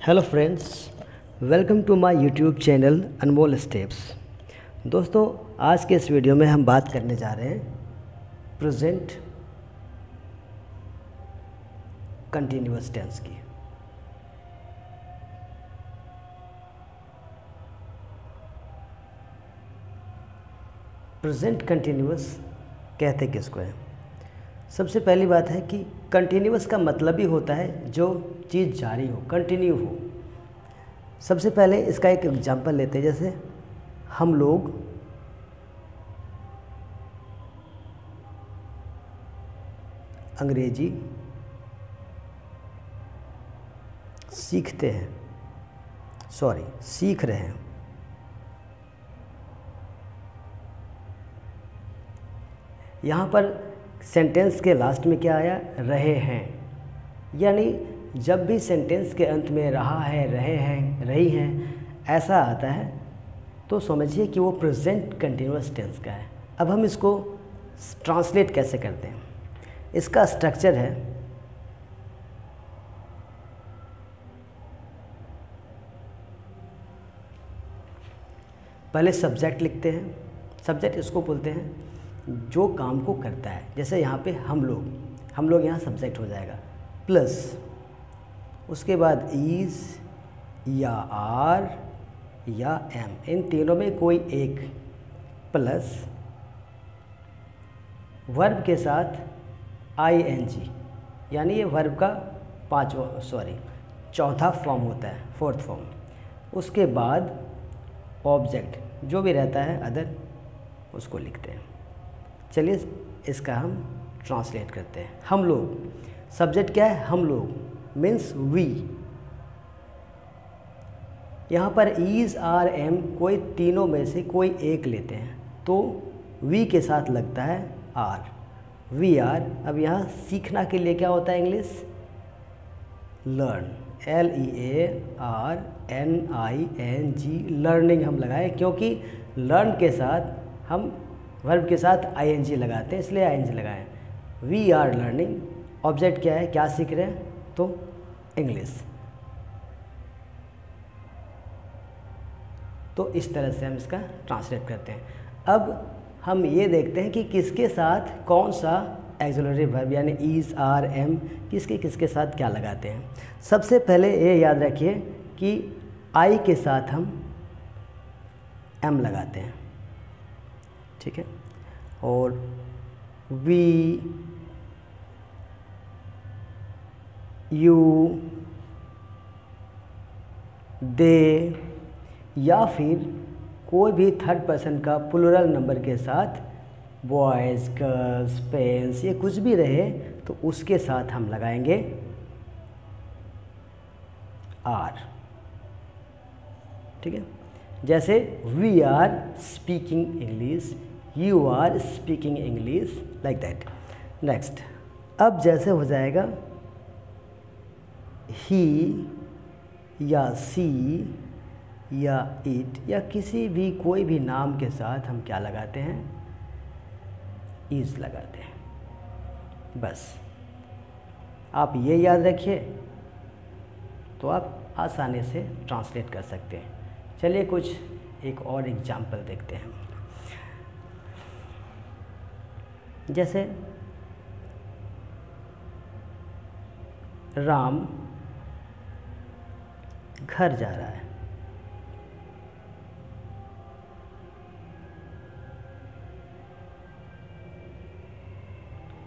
Hello friends, welcome to my YouTube channel Anmol steps. दोस्तों, आज के इस वीडियो में हम बात करने जा रहे हैं प्रेजेंट कंटिन्यूअस टेंस की। प्रेजेंट कंटिन्यूअस कहते किसको है? सबसे पहली बात है कि कंटिन्यूअस का मतलब ही होता है जो चीज़ जारी हो, कंटिन्यू हो। सबसे पहले इसका एक एग्जांपल लेते हैं, जैसे हम लोग अंग्रेजी सीख रहे हैं। यहाँ पर सेंटेंस के लास्ट में क्या आया? रहे हैं। यानी जब भी सेंटेंस के अंत में रहा है, रहे हैं, रही हैं ऐसा आता है तो समझिए कि वो प्रेजेंट कंटिन्यूअस टेंस का है। अब हम इसको ट्रांसलेट कैसे करते हैं? इसका स्ट्रक्चर है, पहले सब्जेक्ट लिखते हैं। सब्जेक्ट इसको बोलते हैं जो काम को करता है। जैसे यहाँ पे हम लोग यहाँ सब्जेक्ट हो जाएगा, प्लस उसके बाद इज़ या आर या एम, इन तीनों में कोई एक, प्लस वर्ब के साथ आईएनजी, यानी ये वर्ब का चौथा फॉर्म होता है, फोर्थ फॉर्म। उसके बाद ऑब्जेक्ट जो भी रहता है अदर, उसको लिखते हैं। चलिए इसका हम ट्रांसलेट करते हैं। हम लोग, सब्जेक्ट क्या है? हम लोग मीन्स वी। यहाँ पर ईज आर एम कोई तीनों में से कोई एक लेते हैं तो वी के साथ लगता है आर, वी आर। अब यहाँ सीखना के लिए क्या होता है? इंग्लिश लर्न, LEARNING, लर्निंग हम लगाए, क्योंकि लर्न के साथ हम वर्ब के साथ ING लगाते हैं, इसलिए ING लगाएं। We are learning. ऑब्जेक्ट क्या है? क्या सीख रहे हैं? तो इंग्लिश। तो इस तरह से हम इसका ट्रांसलेट करते हैं। अब हम ये देखते हैं कि किसके साथ कौन सा एक्सिलरी वर्ब यानी ईज आर एम किसके साथ क्या लगाते हैं। सबसे पहले ये याद रखिए कि आई के साथ हम एम लगाते हैं, ठीक है। और वी, यू, दे, या फिर कोई भी थर्ड पर्सन का प्लूरल नंबर के साथ बॉयज़, गर्ल्स, पेन्स, ये कुछ भी रहे तो उसके साथ हम लगाएंगे आर, ठीक है। जैसे we are speaking English, you are speaking English, like that. Next, अब जैसे हो जाएगा ही या सी या इट या किसी भी कोई भी नाम के साथ हम क्या लगाते हैं? इज लगाते हैं। बस आप ये याद रखिए तो आप आसानी से ट्रांसलेट कर सकते हैं। चलिए कुछ एक और एग्जाम्पल देखते हैं। जैसे राम घर जा रहा है।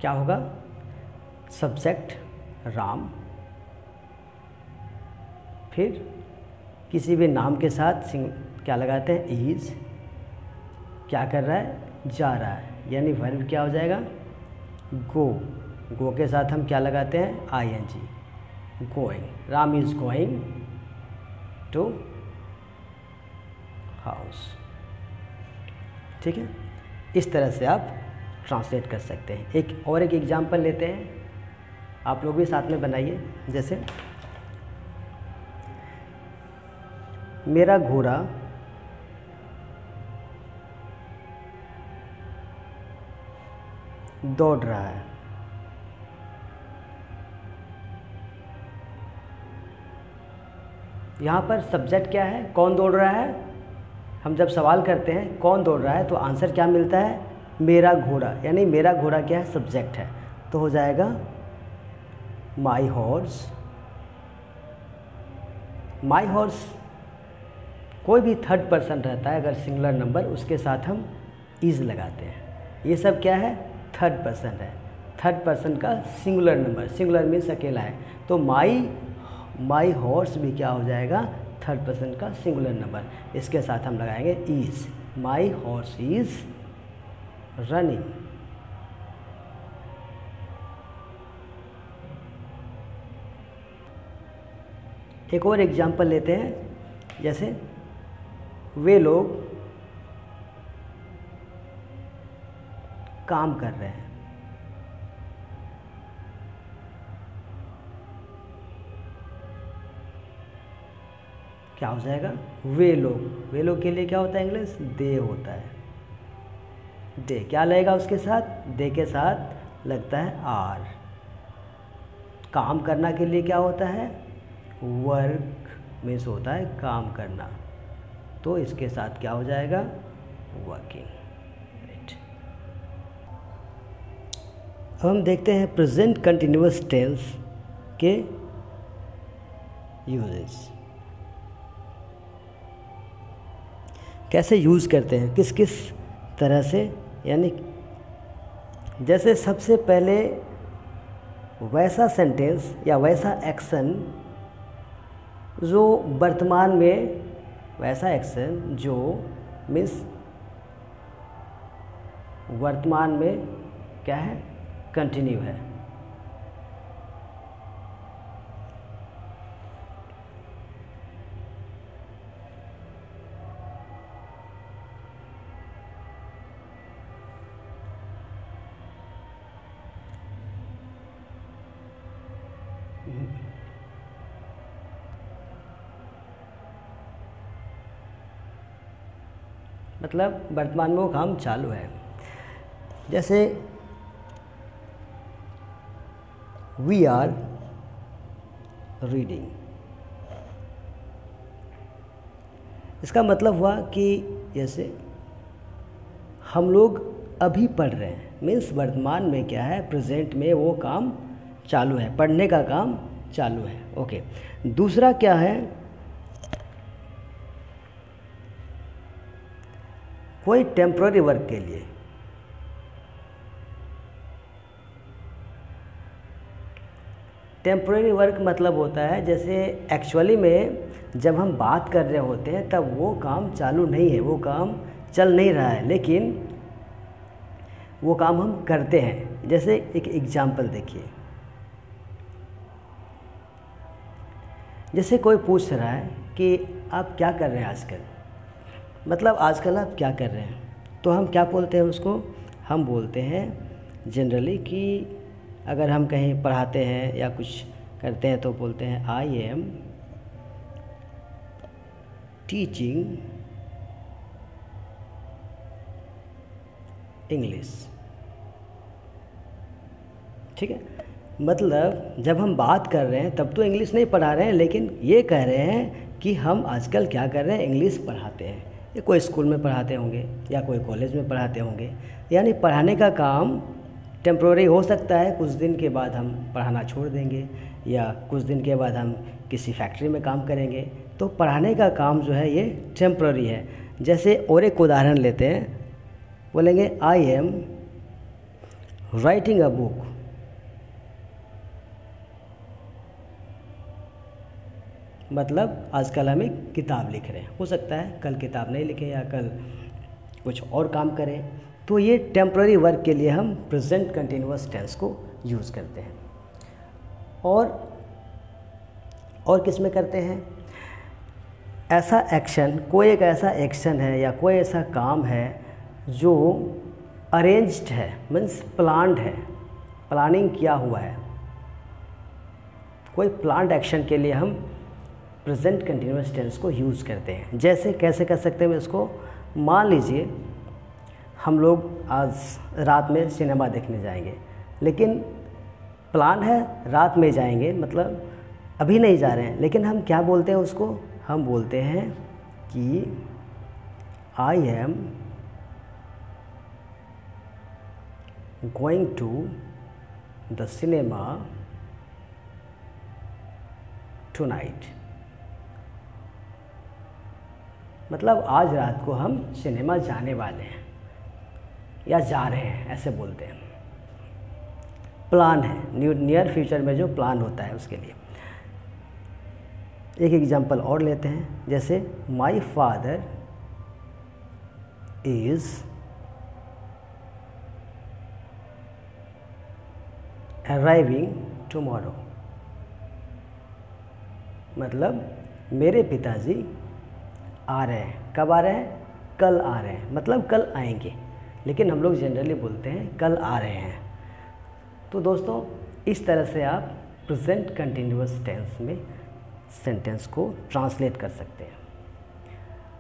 क्या होगा? सब्जेक्ट राम, फिर किसी भी नाम के साथ क्या लगाते हैं? इज। क्या कर रहा है? जा रहा है, यानी वर्ब क्या हो जाएगा? गो। गो के साथ हम क्या लगाते हैं? ING, going. Ram is going to house, ठीक है। इस तरह से आप ट्रांसलेट कर सकते हैं। एक एग्जांपल लेते हैं, आप लोग भी साथ में बनाइए। जैसे मेरा घोड़ा दौड़ रहा है। यहाँ पर सब्जेक्ट क्या है, कौन दौड़ रहा है। हम जब सवाल करते हैं कौन दौड़ रहा है तो आंसर क्या मिलता है, मेरा घोड़ा, यानी मेरा घोड़ा क्या है, सब्जेक्ट है। तो हो जाएगा माई हॉर्स। माई हॉर्स कोई भी थर्ड पर्सन रहता है अगर सिंगुलर नंबर, उसके साथ हम इज़ लगाते हैं। ये सब क्या है, थर्ड पर्सन है, थर्ड पर्सन का सिंगुलर नंबर, सिंगुलर मीन्स अकेला है। तो माई हॉर्स भी क्या हो जाएगा, थर्ड पर्सन का सिंगुलर नंबर, इसके साथ हम लगाएंगे is. My horse is running. एक और एग्जाम्पल लेते हैं, जैसे वे लोग काम कर रहे हैं। क्या हो जाएगा, वे लोग के लिए क्या होता है इंग्लिश, दे होता है। दे क्या लगेगा उसके साथ, दे के साथ लगता है आर। काम करना के लिए क्या होता है, वर्क मीन्स होता है काम करना, तो इसके साथ क्या हो जाएगा, वर्किंग। राइट। अब हम देखते हैं प्रेजेंट कंटिन्यूअस टेंस के यूजेस, कैसे यूज़ करते हैं, किस किस तरह से। यानी जैसे सबसे पहले वैसा सेंटेंस या वैसा एक्शन जो वर्तमान में, वैसा एक्शन जो मीन्स वर्तमान में क्या है, कंटिन्यू है। मतलब वर्तमान में वो काम चालू है। जैसे वी आर रीडिंग, इसका मतलब हुआ कि जैसे हम लोग अभी पढ़ रहे हैं, मीन्स वर्तमान में क्या है, प्रेजेंट में वो काम चालू है, पढ़ने का काम चालू है। ओके। दूसरा क्या है, कोई टेम्पररी वर्क के लिए, टेम्पररी वर्क मतलब होता है जैसे एक्चुअली में जब हम बात कर रहे होते हैं तब वो काम चालू नहीं है, वो काम चल नहीं रहा है, लेकिन वो काम हम करते हैं। जैसे एक एग्जाम्पल देखिए, जैसे कोई पूछ रहा है कि आप क्या कर रहे हैं आजकल, मतलब आजकल आप क्या कर रहे हैं, तो हम क्या बोलते हैं उसको, हम बोलते हैं जनरली कि अगर हम कहीं पढ़ाते हैं या कुछ करते हैं तो बोलते हैं आई एम टीचिंग इंग्लिश। ठीक है, मतलब जब हम बात कर रहे हैं तब तो इंग्लिश नहीं पढ़ा रहे हैं, लेकिन ये कह रहे हैं कि हम आजकल क्या कर रहे हैं, इंग्लिश पढ़ाते हैं। ये कोई स्कूल में पढ़ाते होंगे या कोई कॉलेज में पढ़ाते होंगे, यानी पढ़ाने का काम टेम्प्रोरी हो सकता है, कुछ दिन के बाद हम पढ़ाना छोड़ देंगे या कुछ दिन के बाद हम किसी फैक्ट्री में काम करेंगे, तो पढ़ाने का काम जो है ये टेम्प्रोरी है। जैसे और एक उदाहरण लेते हैं, बोलेंगे I am writing a book, मतलब आजकल हम एक किताब लिख रहे हैं, हो सकता है कल किताब नहीं लिखें या कल कुछ और काम करें, तो ये टेम्पररी वर्क के लिए हम प्रेजेंट कंटिन्यूअस टेंस को यूज़ करते हैं। और किस में करते हैं, ऐसा एक्शन, कोई एक ऐसा एक्शन है या कोई ऐसा काम है जो अरेंज्ड है, मीन्स प्लान्ड है, प्लानिंग किया हुआ है, कोई प्लान्ड एक्शन के लिए हम प्रेजेंट कंटिन्यूअस टेंस को यूज़ करते हैं। जैसे कैसे कर सकते हैं इसको, मान लीजिए हम लोग आज रात में सिनेमा देखने जाएंगे, लेकिन प्लान है रात में जाएंगे, मतलब अभी नहीं जा रहे हैं, लेकिन हम क्या बोलते हैं उसको, हम बोलते हैं कि I am going to the cinema tonight. मतलब आज रात को हम सिनेमा जाने वाले हैं या जा रहे हैं, ऐसे बोलते हैं। प्लान है, नियर फ्यूचर में जो प्लान होता है उसके लिए। एक एग्जांपल और लेते हैं, जैसे my father is arriving tomorrow. मतलब मेरे पिताजी आ रहे हैं। कब आ रहे हैं? कल आ रहे हैं, मतलब कल आएंगे, लेकिन हम लोग जनरली बोलते हैं कल आ रहे हैं। तो दोस्तों, इस तरह से आप प्रेजेंट कंटिन्यूअस टेंस में सेंटेंस को ट्रांसलेट कर सकते हैं।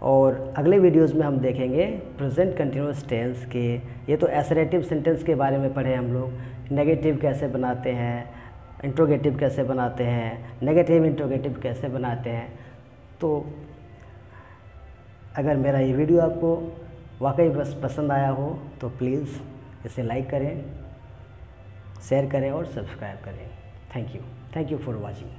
और अगले वीडियोस में हम देखेंगे प्रेजेंट कंटिन्यूअस टेंस के, ये तो एसरेटिव सेंटेंस के बारे में पढ़े हम लोग, नेगेटिव कैसे बनाते हैं, इंट्रोगेटिव कैसे बनाते हैं, नेगेटिव इंट्रोगेटिव कैसे बनाते हैं। तो अगर मेरा ये वीडियो आपको वाकई बस पसंद आया हो तो प्लीज़ इसे लाइक करें, शेयर करें और सब्सक्राइब करें। Thank you for watching.